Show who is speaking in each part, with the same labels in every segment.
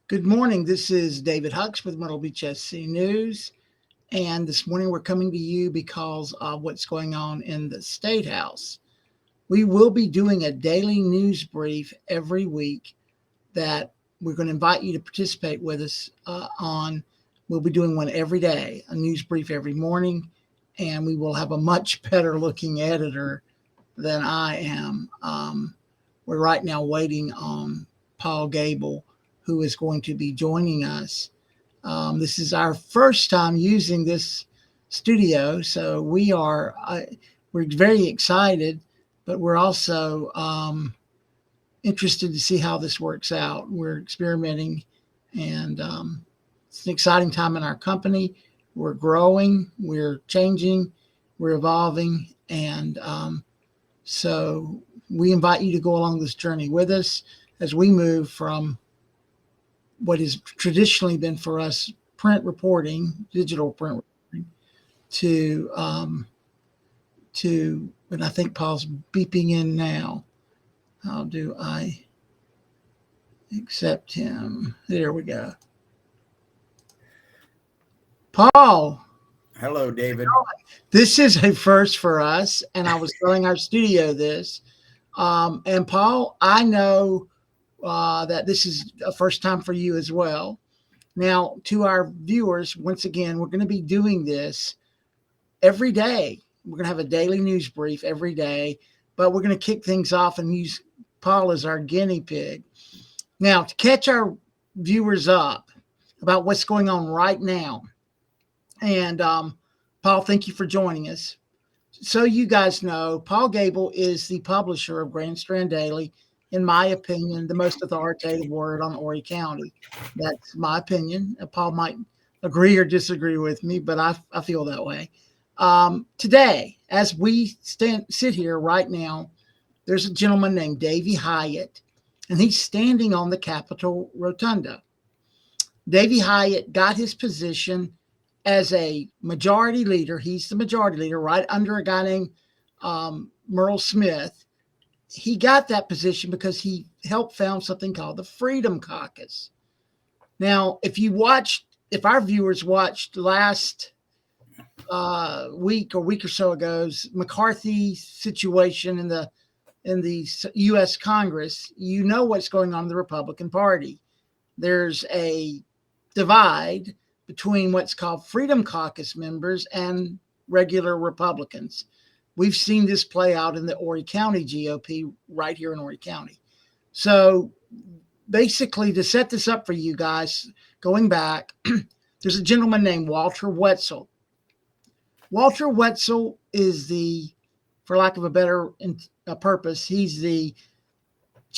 Speaker 1: Good morning. This is David Hucks with Myrtle Beach SC News. And this morning we're coming to you because of what's going on in the State House. We will be doing a daily news brief every week that we're going to invite you to participate with us on. We'll be doing one every day, a news brief every morning, and we will have a much better looking editor than I am. We're right now waiting on Paul Gable, who is going to be joining us. This is our first time using this studio, so we're very excited, but we're also interested to see how this works out. We're experimenting, and it's an exciting time in our company. We're growing, we're changing, we're evolving, and so we invite you to go along this journey with us as we move from what has traditionally been for us print reporting, digital print reporting, and I think Paul's beeping in now. How do I accept him? There we go. Paul.
Speaker 2: Hello, David.
Speaker 1: This is a first for us, and I was telling our studio this. And Paul, I know that this is a first time for you as well. Now, to our viewers, once again, we're going to be doing this every day. We're going to have a daily news brief every day, but we're going to kick things off and use Paul as our guinea pig. Now, to catch our viewers up about what's going on right now, and Paul, thank you for joining us. So you guys know, Paul Gable is the publisher of Grand Strand Daily, in my opinion, the most authoritative word on Horry County. That's my opinion. Paul might agree or disagree with me, but I feel that way. Today, as we sit here right now, there's a gentleman named Davey Hiott, and he's standing on the Capitol Rotunda. Davey Hiott got his position as a majority leader. He's the majority leader right under a guy named Merle Smith. He got that position because he helped found something called the Freedom Caucus. Now, if our viewers watched last week or so ago's McCarthy situation in the U.S. Congress, you know what's going on in the Republican Party. There's a divide between what's called Freedom Caucus members and regular Republicans. We've seen this play out in the Horry County GOP right here in Horry County. So basically, to set this up for you guys, going back, there's a gentleman named Walter Wetzel. Walter Wetzel is for lack of a better purpose, he's the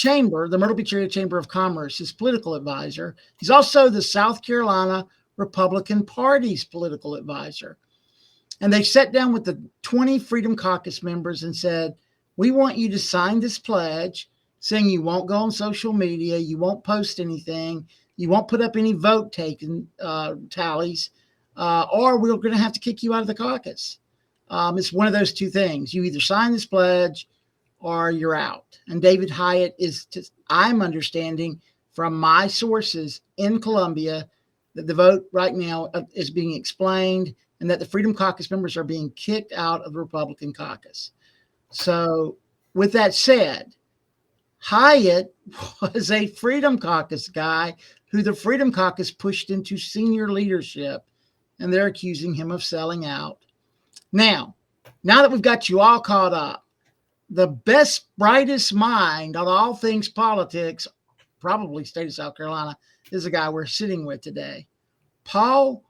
Speaker 1: Myrtle Beach Area Chamber of Commerce, his political advisor. He's also the South Carolina Republican Party's political advisor. And they sat down with the 20 Freedom Caucus members and said, we want you to sign this pledge saying you won't go on social media, you won't post anything, you won't put up any vote taken tallies, or we're going to have to kick you out of the caucus. It's one of those two things. You either sign this pledge or you're out. And David Hiott I'm understanding from my sources in Columbia that the vote right now is being explained and that the Freedom Caucus members are being kicked out of the Republican caucus. So with that said, Hiott was a Freedom Caucus guy who the Freedom Caucus pushed into senior leadership, and they're accusing him of selling out. Now that we've got you all caught up, the best, brightest mind on all things politics, probably state of South Carolina, is the guy we're sitting with today. Paul,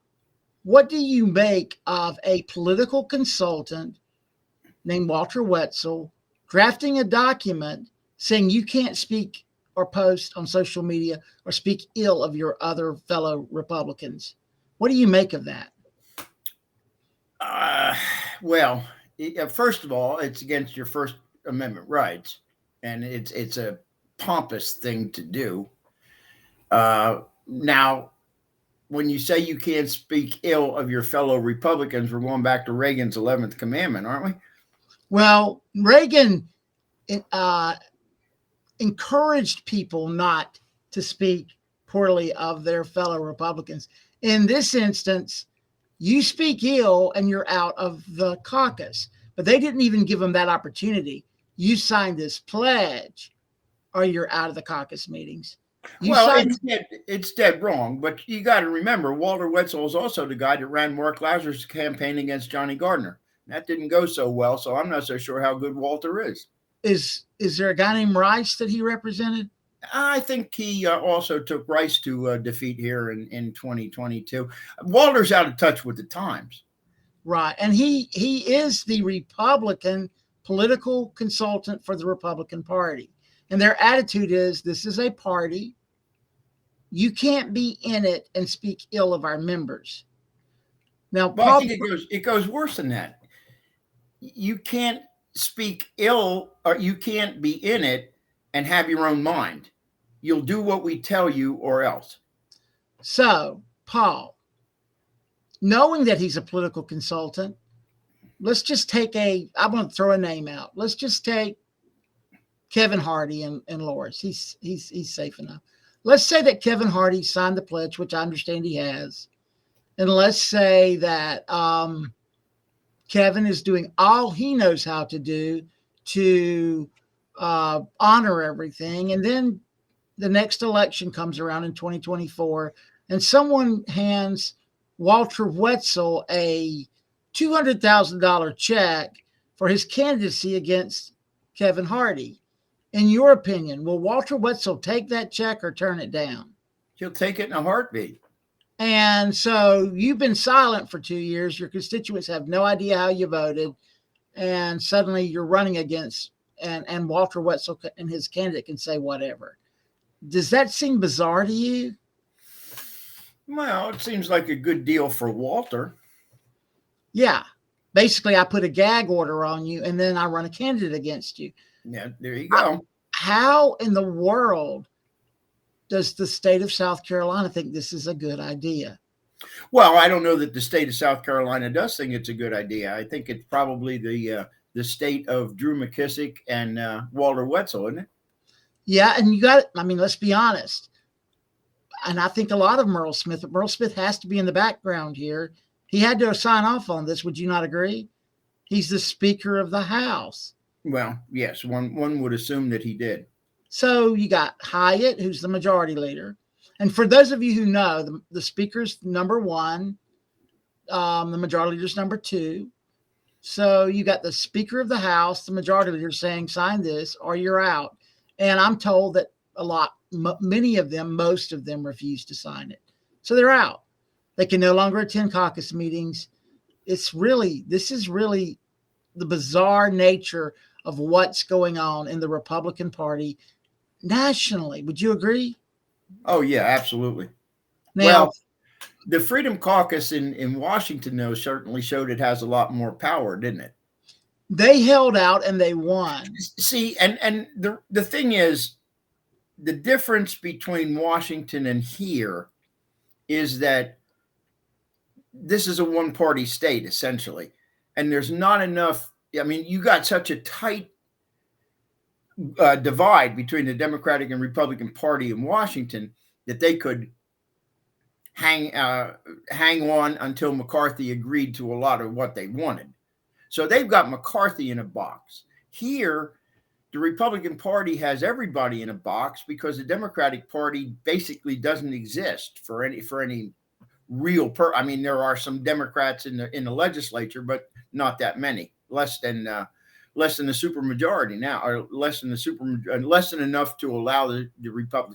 Speaker 1: what do you make of a political consultant named Walter Wetzel drafting a document saying you can't speak or post on social media or speak ill of your other fellow Republicans? What do you make of that?
Speaker 2: Well, first of all, it's against your First Amendment rights, and it's a pompous thing to do. Now, when you say you can't speak ill of your fellow Republicans, we're going back to Reagan's 11th commandment, aren't we?
Speaker 1: Well, Reagan encouraged people not to speak poorly of their fellow Republicans. In this instance, you speak ill and you're out of the caucus. But they didn't even give them that opportunity. You signed this pledge or you're out of the caucus meetings. You
Speaker 2: Well,
Speaker 1: signed.
Speaker 2: it's dead wrong, but you got to remember Walter Wetzel is also the guy that ran Mark Lazarus' campaign against Johnny Gardner. That didn't go so well, so I'm not so sure how good Walter is.
Speaker 1: Is there a guy named Rice that he represented?
Speaker 2: I think he also took Rice to defeat here in 2022. Walter's out of touch with the times.
Speaker 1: Right. And he is the Republican political consultant for the Republican Party. And their attitude is this is a party. You can't be in it and speak ill of our members. Now,
Speaker 2: Well, I think it goes worse than that. You can't speak ill or you can't be in it and have your own mind. You'll do what we tell you or else.
Speaker 1: So, Paul, knowing that he's a political consultant, let's just take I want to throw a name out. Let's just take Kevin Hardy and Loris. He's safe enough. Let's say that Kevin Hardy signed the pledge, which I understand he has. And let's say that Kevin is doing all he knows how to do to honor everything. And then the next election comes around in 2024, and someone hands Walter Wetzel a $200,000 check for his candidacy against Kevin Hardy. In your opinion, will Walter Wetzel take that check or turn it down?
Speaker 2: He'll take it in a heartbeat.
Speaker 1: And so you've been silent for 2 years. Your constituents have no idea how you voted. And suddenly you're running against, and Walter Wetzel and his candidate can say whatever. Does that seem bizarre to you?
Speaker 2: Well, it seems like a good deal for Walter.
Speaker 1: Yeah. Basically, I put a gag order on you and then I run a candidate against you.
Speaker 2: Yeah, there you go.
Speaker 1: How in the world does the state of South Carolina think this is a good idea?
Speaker 2: Well, I don't know that the state of South Carolina does think it's a good idea. I think it's probably the state of Drew McKissick and Walter Wetzel, isn't it?
Speaker 1: Yeah, and you got, I mean, let's be honest. And I think a lot of Merle Smith has to be in the background here. He had to sign off on this. Would you not agree? He's the Speaker of the House.
Speaker 2: Well, yes, one would assume that he did.
Speaker 1: So you got Hiott, who's the majority leader. And for those of you who know, the Speaker's number one, the majority leader's number two. So you got the Speaker of the House, the majority leader saying, sign this or you're out. And I'm told that many of them, most of them refuse to sign it. So they're out. They can no longer attend caucus meetings. This is really the bizarre nature of what's going on in the Republican Party nationally. Would you agree?
Speaker 2: Oh, yeah, absolutely.
Speaker 1: Now,
Speaker 2: well, the Freedom Caucus in Washington, though, certainly showed it has a lot more power, didn't it?
Speaker 1: They held out and they won.
Speaker 2: See, and the thing is, the difference between Washington and here is that this is a one-party state, essentially. And there's not enough, I mean, you got such a tight divide between the Democratic and Republican Party in Washington that they could hang on until McCarthy agreed to a lot of what they wanted. So they've got McCarthy in a box. Here, the Republican Party has everybody in a box because the Democratic Party basically doesn't exist for any real I mean, there are some Democrats in the legislature, but not that many. Less than the supermajority now, or less than enough to allow the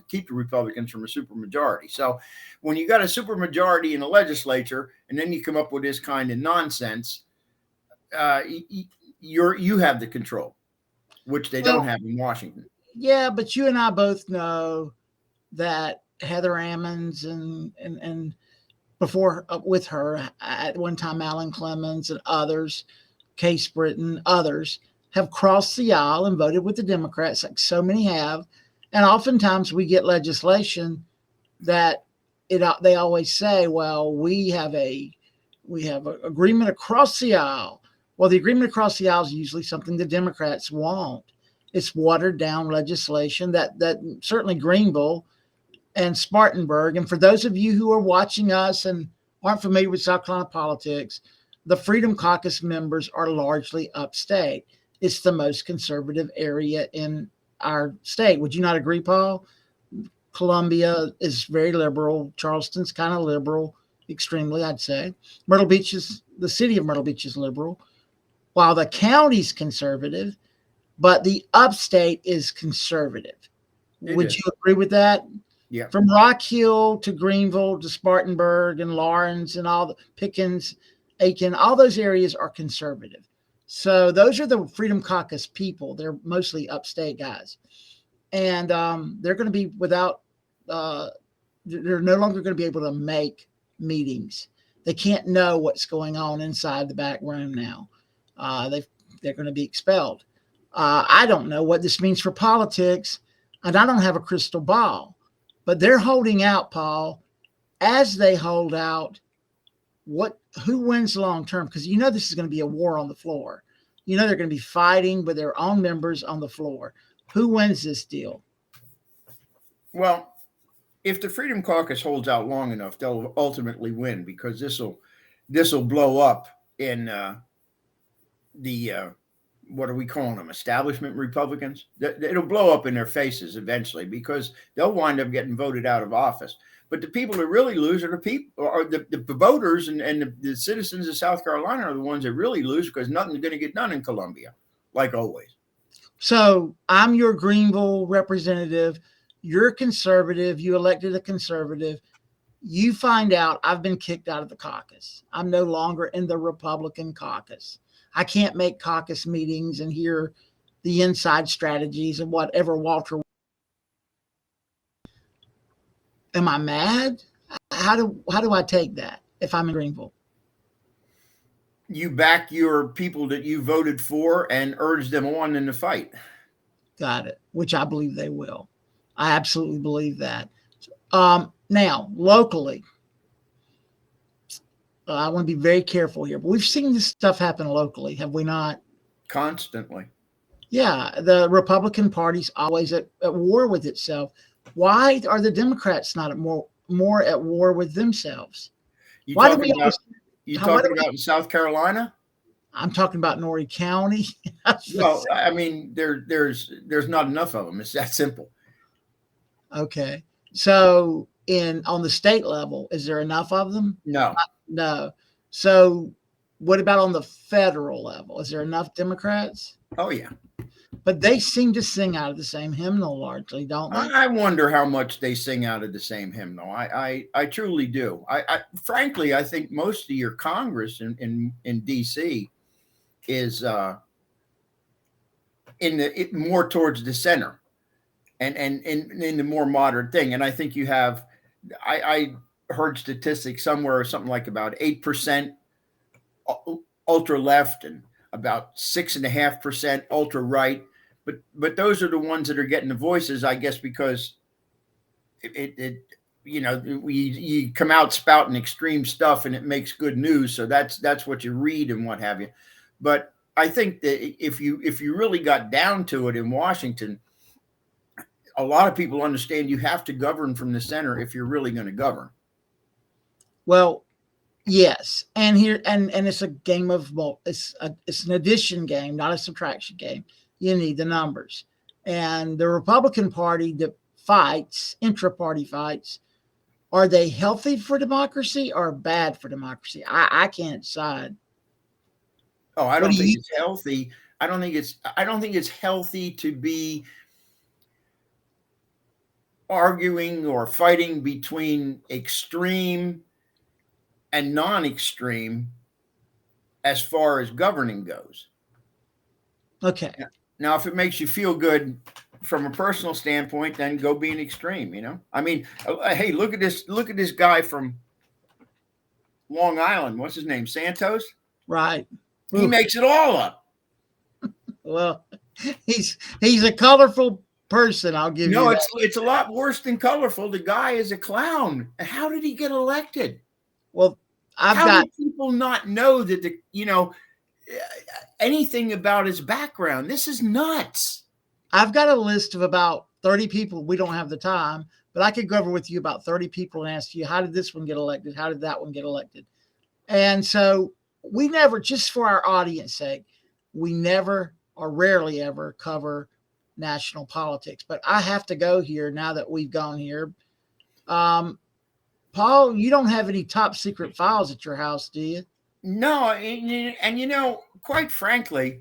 Speaker 2: keep the Republicans from a supermajority. So when you got a supermajority in the legislature, and then you come up with this kind of nonsense, you have the control, which they don't have in Washington.
Speaker 1: Yeah, but you and I both know that Heather Ammons and before with her at one time, Alan Clemens and others, Case Britton, others have crossed the aisle and voted with the Democrats, like so many have. And oftentimes we get legislation that they always say, well, we have an agreement across the aisle. Well, the agreement across the aisle is usually something the Democrats want. It's watered down legislation that certainly Greenville and Spartanburg. And for those of you who are watching us and aren't familiar with South Carolina politics, the Freedom Caucus members are largely upstate. It's the most conservative area in our state. Would you not agree, Paul? Columbia is very liberal. Charleston's kind of liberal, extremely, I'd say. Myrtle Beach is the city of Myrtle Beach is liberal, while the county's conservative, but the upstate is conservative. Would you agree with that?
Speaker 2: Yeah.
Speaker 1: From Rock Hill to Greenville to Spartanburg and Lawrence and all the Pickens, Aiken, all those areas are conservative. So those are the Freedom Caucus people. They're mostly upstate guys. And they're going to be without, they're no longer going to be able to make meetings. They can't know what's going on inside the back room now. They're going to be expelled. I don't know what this means for politics, and I don't have a crystal ball, but they're holding out, Paul, as they hold out. Who wins long term? Because you know this is going to be a war on the floor. You know they're going to be fighting with their own members on the floor. Who wins this deal?
Speaker 2: Well, if the Freedom Caucus holds out long enough, they'll ultimately win, because this will blow up in the what are we calling them? Establishment Republicans. It'll blow up in their faces eventually, because they'll wind up getting voted out of office. But the people that really lose are the voters and the citizens of South Carolina are the ones that really lose, because nothing's going to get done in Columbia, like always.
Speaker 1: So I'm your Greenville representative. You're conservative. You elected a conservative. You find out I've been kicked out of the caucus. I'm no longer in the Republican caucus. I can't make caucus meetings and hear the inside strategies of whatever Walter. Am I mad? How do I take that if I'm in Greenville?
Speaker 2: You back your people that you voted for and urge them on in the fight.
Speaker 1: Got it. Which I believe they will. I absolutely believe that. Now, locally, I want to be very careful here, but we've seen this stuff happen locally, have we not?
Speaker 2: Constantly.
Speaker 1: Yeah, the Republican Party's always at war with itself. Why are the Democrats not more at war with themselves?
Speaker 2: You
Speaker 1: Why
Speaker 2: talking about in South Carolina?
Speaker 1: I'm talking about Norrie County.
Speaker 2: Well, I mean, there's not enough of them. It's that simple.
Speaker 1: Okay, so on the state level, is there enough of them?
Speaker 2: No.
Speaker 1: No. So what about on the federal level? Is there enough Democrats?
Speaker 2: Oh, yeah.
Speaker 1: But they seem to sing out of the same hymnal largely, don't they?
Speaker 2: I wonder how much they sing out of the same hymnal. I truly do. Frankly, I think most of your Congress in D.C. is more towards the center and in the more modern thing. And I think you have, I heard statistics somewhere or something like about 8% ultra left and about 6.5% ultra right. But those are the ones that are getting the voices, I guess, because you come out spouting extreme stuff and it makes good news. So that's what you read and what have you. But I think that if you really got down to it in Washington, a lot of people understand you have to govern from the center if you're really going to govern.
Speaker 1: Well, yes, and it's a game of it's an addition game, not a subtraction game. You need the numbers, and the Republican Party that fights intra-party fights, are they healthy for democracy or bad for democracy? I can't decide.
Speaker 2: Oh, I don't think it's healthy. I don't think it's healthy to be arguing or fighting between extreme and non-extreme as far as governing goes.
Speaker 1: Okay.
Speaker 2: Now, if it makes you feel good from a personal standpoint, then go be an extreme. I mean, hey, look at this guy from Long Island. What's his name? Santos.
Speaker 1: Right.
Speaker 2: He makes it all up.
Speaker 1: Well, he's a colorful person. I'll give you. No,
Speaker 2: it's a lot worse than colorful. The guy is a clown. How did he get elected?
Speaker 1: Well,
Speaker 2: how do people not know that anything about his background? This is nuts.
Speaker 1: I've got a list of about 30 people. We don't have the time, but I could go over with you about 30 people and ask you, how did this one get elected? How did that one get elected? And so we never, just for our audience sake, we never or rarely ever cover national politics. But I have to go here now that we've gone here. Paul, you don't have any top secret files at your house, do you?
Speaker 2: No, and quite frankly,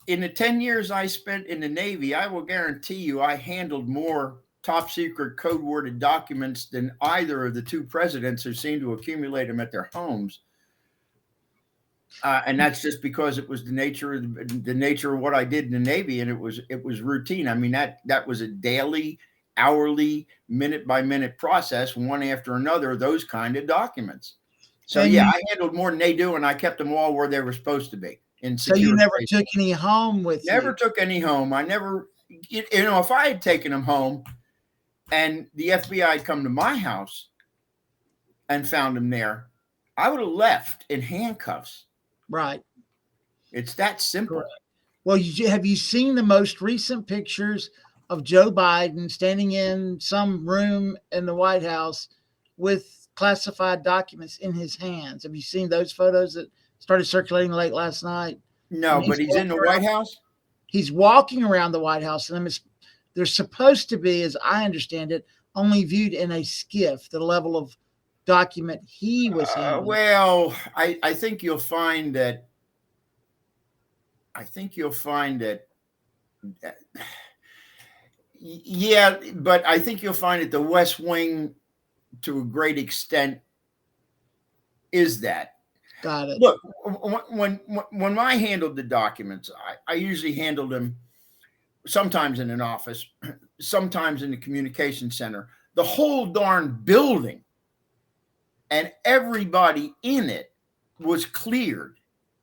Speaker 2: in the 10 years I spent in the Navy, I will guarantee you I handled more top secret code worded documents than either of the two presidents who seem to accumulate them at their homes. And that's just because it was the nature of what I did in the Navy, and it was routine. I mean, that was a daily, hourly, minute by minute process, one after another, those kind of documents. So yeah, I handled more than they do, and I kept them all where they were supposed to be.
Speaker 1: So you never took any home with you?
Speaker 2: Never took any home. I never, if I had taken them home and the FBI had come to my house and found them there, I would have left in handcuffs.
Speaker 1: Right.
Speaker 2: It's that simple.
Speaker 1: Correct. Well, have you seen the most recent pictures of Joe Biden standing in some room in the White House with classified documents in his hands? Have you seen those photos that started circulating late last night?
Speaker 2: No, but he's in the White House?
Speaker 1: He's walking around the White House, and they're supposed to be, as I understand it, only viewed in a skiff, the level of document he was handling.
Speaker 2: Well, I think you'll find that yeah, but I think you'll find that the West Wing, to a great extent, is that.
Speaker 1: Got it.
Speaker 2: Look, when I handled the documents, I usually handled them sometimes in an office, sometimes in the communication center. The whole darn building and everybody in it was cleared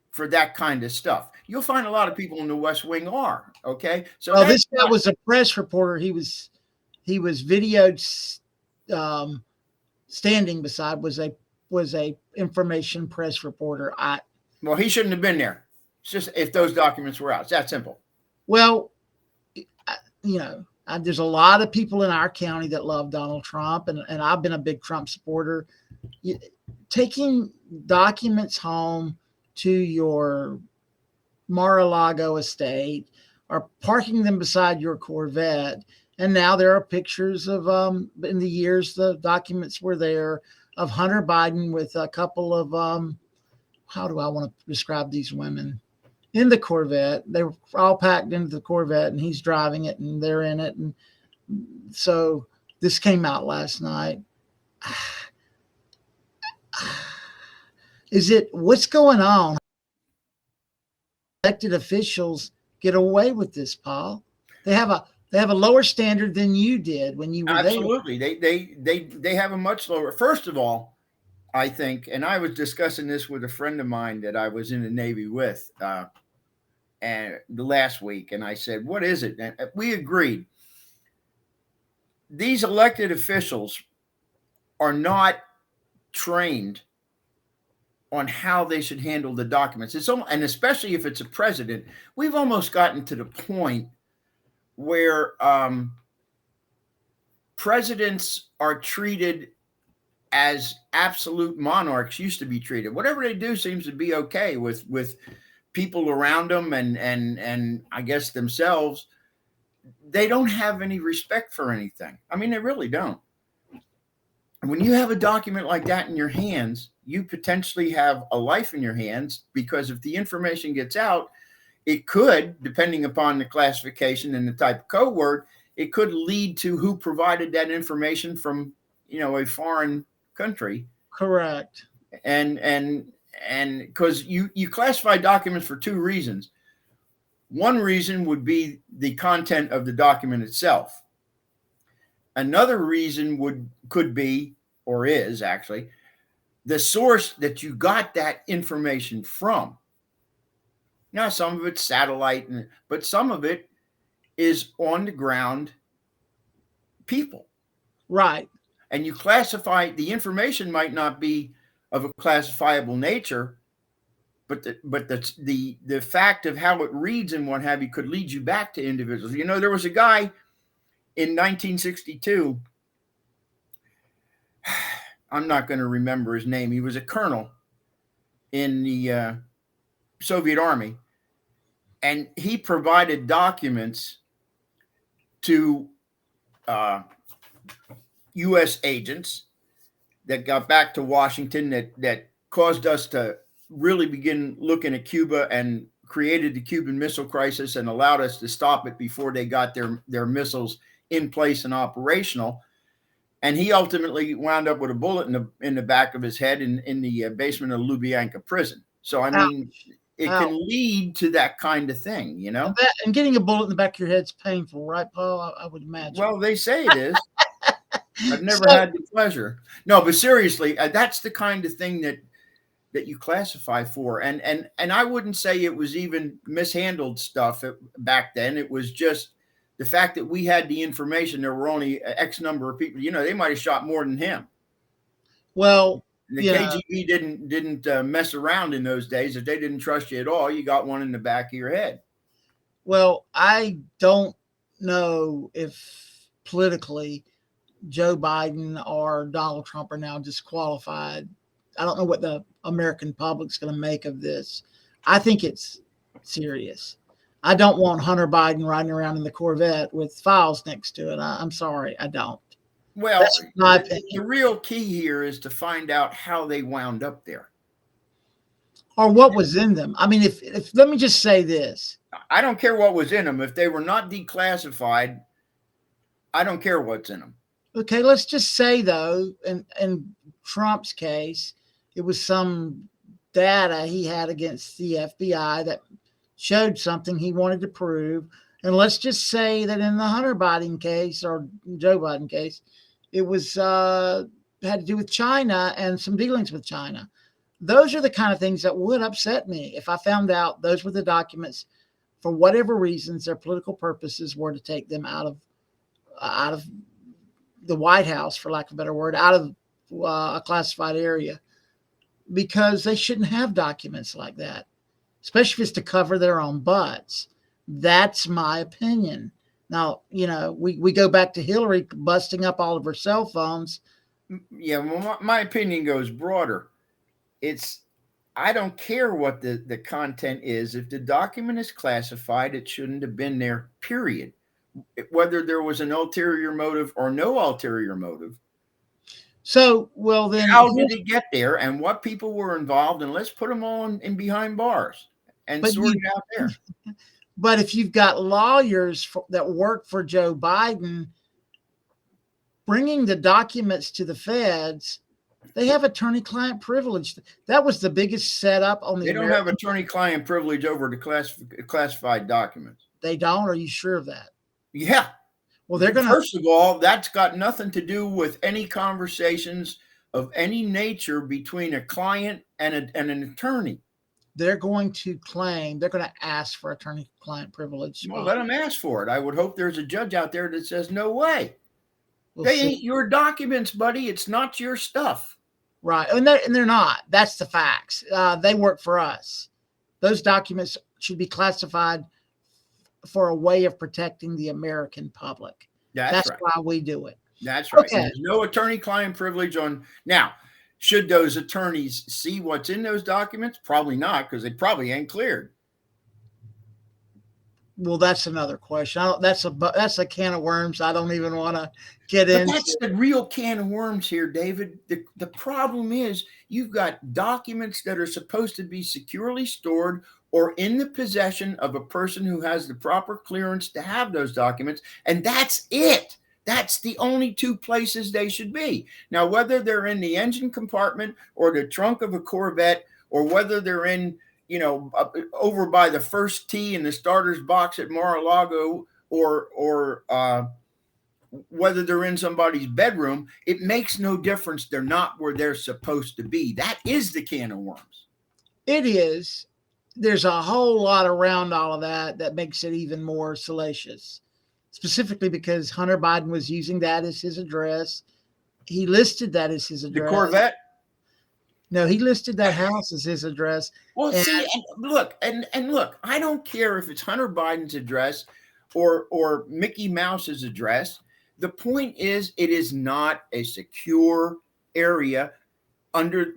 Speaker 2: for that kind of stuff. You'll find a lot of people in the West Wing are, okay?
Speaker 1: So this guy was a press reporter. He was videoed standing beside was a information press reporter.
Speaker 2: Well, he shouldn't have been there. It's just if those documents were out. It's that simple.
Speaker 1: Well, there's a lot of people in our county that love Donald Trump, and I've been a big Trump supporter. Taking documents home to your Mar-a-Lago estate or parking them beside your Corvette, and now there are pictures of in the years the documents were there of Hunter Biden with a couple of how do I want to describe these women in the Corvette. They were all packed into the Corvette, and he's driving it, and they're in it. And so this came out last night. What's going on? Elected officials get away with this, Paul. They have a lower standard than you did when you were
Speaker 2: Absolutely. There. They have a much lower. First of all, I think, and I was discussing this with a friend of mine that I was in the Navy with and the last week, and I said, "What is it?" And we agreed. These elected officials are not trained on how they should handle the documents. And especially if it's a president, we've almost gotten to the point where presidents are treated as absolute monarchs used to be treated. Whatever they do seems to be okay with people around them and I guess themselves. They don't have any respect for anything. I mean, they really don't. When you have a document like that in your hands, you potentially have a life in your hands, because if the information gets out, it could, depending upon the classification and the type of code word, it could lead to who provided that information from, a foreign country.
Speaker 1: Correct.
Speaker 2: And because you classify documents for two reasons. One reason would be the content of the document itself. Another reason could be, or is actually, the source that you got that information from. Now, some of it's satellite, but some of it is on the ground people.
Speaker 1: Right.
Speaker 2: And you classify, the information might not be of a classifiable nature, but the fact of how it reads and what have you could lead you back to individuals. There was a guy in 1962, I'm not going to remember his name. He was a colonel in the Soviet Army, and he provided documents to U.S. agents that got back to Washington that caused us to really begin looking at Cuba and created the Cuban Missile Crisis and allowed us to stop it before they got their missiles in place and operational. And he ultimately wound up with a bullet in the back of his head in the basement of Lubyanka prison. So, I mean, it can lead to that kind of thing, you know?
Speaker 1: And getting a bullet in the back of your head is painful, right, Paul? I would imagine.
Speaker 2: Well, they say it is. I've never had the pleasure. No, but seriously, that's the kind of thing that you classify for. And I wouldn't say it was even mishandled stuff back then. It was just the fact that we had the information. There were only X number of people. You know, they might have shot more than him.
Speaker 1: Well,
Speaker 2: the KGB didn't mess around in those days. If they didn't trust you at all, you got one in the back of your head.
Speaker 1: Well, I don't know if politically Joe Biden or Donald Trump are now disqualified. I don't know what the American public's going to make of this. I think it's serious. I don't want Hunter Biden riding around in the Corvette with files next to it. I'm sorry, I don't.
Speaker 2: Well, the real key here is to find out how they wound up there.
Speaker 1: Or what was in them. I mean, if let me just say this.
Speaker 2: I don't care what was in them. If they were not declassified, I don't care what's in them.
Speaker 1: Okay, let's just say, though, in Trump's case, it was some data he had against the FBI that showed something he wanted to prove. And let's just say that in the Hunter Biden case or Joe Biden case, it was had to do with China and some dealings with China. Those are the kind of things that would upset me if I found out those were the documents, for whatever reasons, their political purposes were to take them out of the White House, for lack of a better word, out of a classified area, because they shouldn't have documents like that, especially if it's to cover their own butts. That's my opinion. Now, you know, we go back to Hillary busting up all of her cell phones.
Speaker 2: Yeah, well, my opinion goes broader. I don't care what the content is. If the document is classified, it shouldn't have been there, period. Whether there was an ulterior motive or no ulterior motive.
Speaker 1: So, well, then
Speaker 2: how did it get there and what people were involved? And let's put them all in behind bars and sort it out there.
Speaker 1: But if you've got lawyers that work for Joe Biden bringing the documents to the feds, they have attorney-client privilege. That was the biggest setup on the.
Speaker 2: They don't have attorney-client privilege over the classified documents.
Speaker 1: They don't? Are you sure of that?
Speaker 2: Yeah.
Speaker 1: Well, they're going to.
Speaker 2: First of all, that's got nothing to do with any conversations of any nature between a client and an attorney.
Speaker 1: They're going to claim, they're going to ask for attorney-client privilege.
Speaker 2: Well, let them ask for it. I would hope there's a judge out there that says, no way. They ain't your documents, buddy. It's not your stuff.
Speaker 1: Right. And they're not. That's the facts. They work for us. Those documents should be classified for a way of protecting the American public. That's right. Why we do it.
Speaker 2: That's right. Okay. There's no attorney-client privilege on. Now, should those attorneys see what's in those documents? Probably not, because they probably ain't cleared.
Speaker 1: Well, that's another question. That's a can of worms I don't even want to get into.
Speaker 2: That's the real can of worms here, David. The problem is you've got documents that are supposed to be securely stored or in the possession of a person who has the proper clearance to have those documents, and that's it. That's the only two places they should be. Now, whether they're in the engine compartment or the trunk of a Corvette, or whether they're in, over by the first tee in the starter's box at Mar-a-Lago, or whether they're in somebody's bedroom, it makes no difference. They're not where they're supposed to be. That is the can of worms.
Speaker 1: It is. There's a whole lot around all of that makes it even more salacious. Specifically because Hunter Biden was using that as his address. He listed that as his address.
Speaker 2: The Corvette?
Speaker 1: No, he listed that house as his address.
Speaker 2: Well, look, I don't care if it's Hunter Biden's address or Mickey Mouse's address. The point is, it is not a secure area under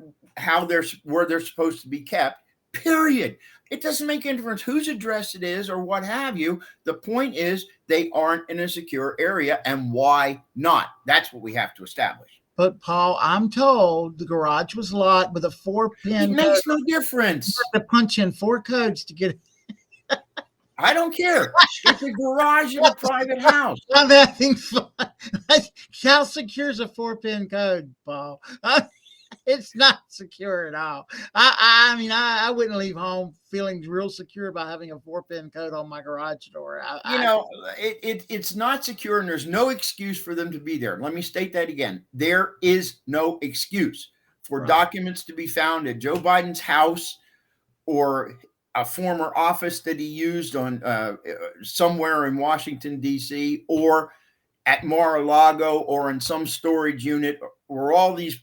Speaker 2: where they're supposed to be kept, period. It doesn't make any difference whose address it is or what have you. The point is, they aren't in a secure area, and why not? That's what we have to establish.
Speaker 1: But Paul, I'm told the garage was locked with a 4-pin
Speaker 2: It makes
Speaker 1: code.
Speaker 2: no difference.
Speaker 1: You have to punch in 4 codes to get it.
Speaker 2: I don't care. It's a garage in a private house.
Speaker 1: I'm having fun. How secure is a 4-pin code, Paul? It's not secure at all. I mean, I wouldn't leave home feeling real secure about having a 4-pin code on my garage door.
Speaker 2: It's not secure, and there's no excuse for them to be there. Let me state that again. There is no excuse for documents to be found at Joe Biden's house or a former office that he used on somewhere in Washington, D.C., or at Mar-a-Lago, or in some storage unit, or all these.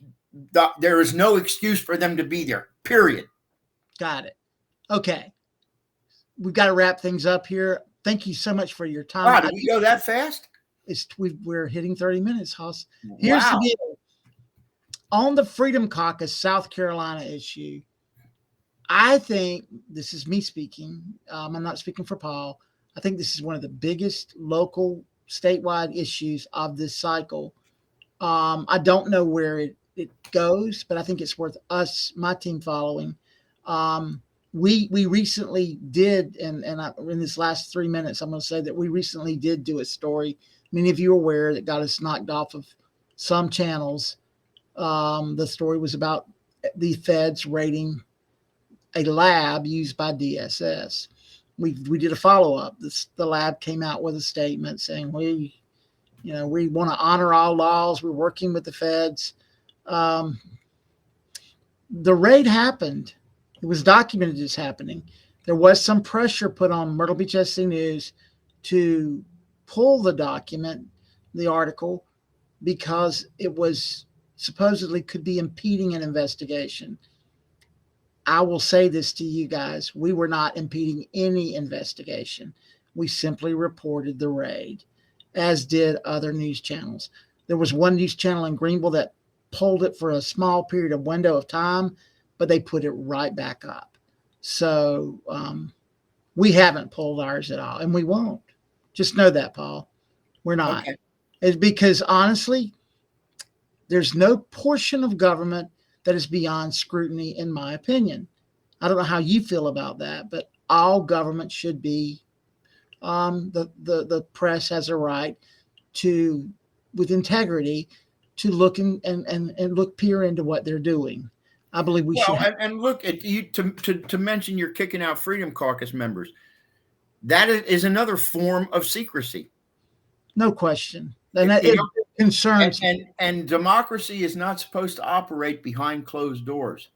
Speaker 2: There is no excuse for them to be there, period.
Speaker 1: Got it. Okay. We've got to wrap things up here. Thank you so much for your time.
Speaker 2: Wow, did we go that fast?
Speaker 1: We're hitting 30 minutes, Hoss. Here's the deal. On the Freedom Caucus South Carolina issue, I think, this is me speaking, I'm not speaking for Paul, I think this is one of the biggest local statewide issues of this cycle. I don't know where it goes, but I think it's worth my team following. We recently did, and in this last 3 minutes, I'm going to say that we recently did do a story. Many of you are aware that got us knocked off of some channels. The story was about the feds raiding a lab used by DSS. We did a follow-up. The lab came out with a statement saying we want to honor all laws. We're working with the feds. The raid happened. It was documented as happening. There was some pressure put on Myrtle Beach SC News to pull the document, the article, because it was supposedly could be impeding an investigation. I will say this to you guys. We were not impeding any investigation. We simply reported the raid, as did other news channels. There was one news channel in Greenville that pulled it for a small period of window of time, but they put it right back up. So we haven't pulled ours at all, and we won't. Just know that, Paul. We're not. Okay. It's because, honestly, there's no portion of government that is beyond scrutiny, in my opinion. I don't know how you feel about that, but all government should be, the press has a right to, with integrity, to look and peer into what they're doing. I believe we should.
Speaker 2: And look at you to mention you're kicking out Freedom Caucus members. That is another form of secrecy.
Speaker 1: No question. And it concerns.
Speaker 2: And democracy is not supposed to operate behind closed doors.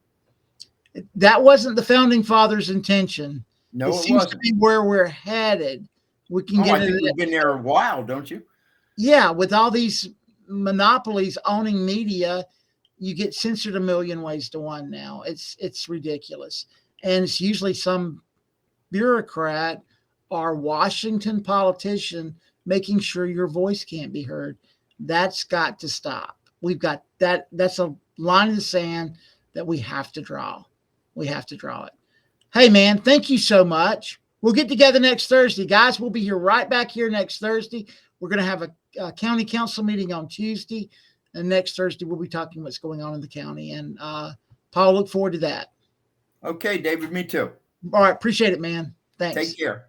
Speaker 1: That wasn't the founding fathers' intention.
Speaker 2: No,
Speaker 1: it seems to be where we're headed. We can get into
Speaker 2: You've been there a while, don't you?
Speaker 1: Yeah, with all these monopolies owning media, you get censored a million ways to one now. It's ridiculous. And it's usually some bureaucrat or Washington politician making sure your voice can't be heard. That's got to stop. We've got that. That's a line in the sand that we have to draw. We have to draw it. Hey, man, thank you so much. We'll get together next Thursday. Guys, we'll be here right back here next Thursday. We're going to have a county council meeting on Tuesday. And next Thursday, we'll be talking what's going on in the county. And Paul, look forward to that.
Speaker 2: Okay, David, me too.
Speaker 1: All right. Appreciate it, man. Thanks.
Speaker 2: Take care.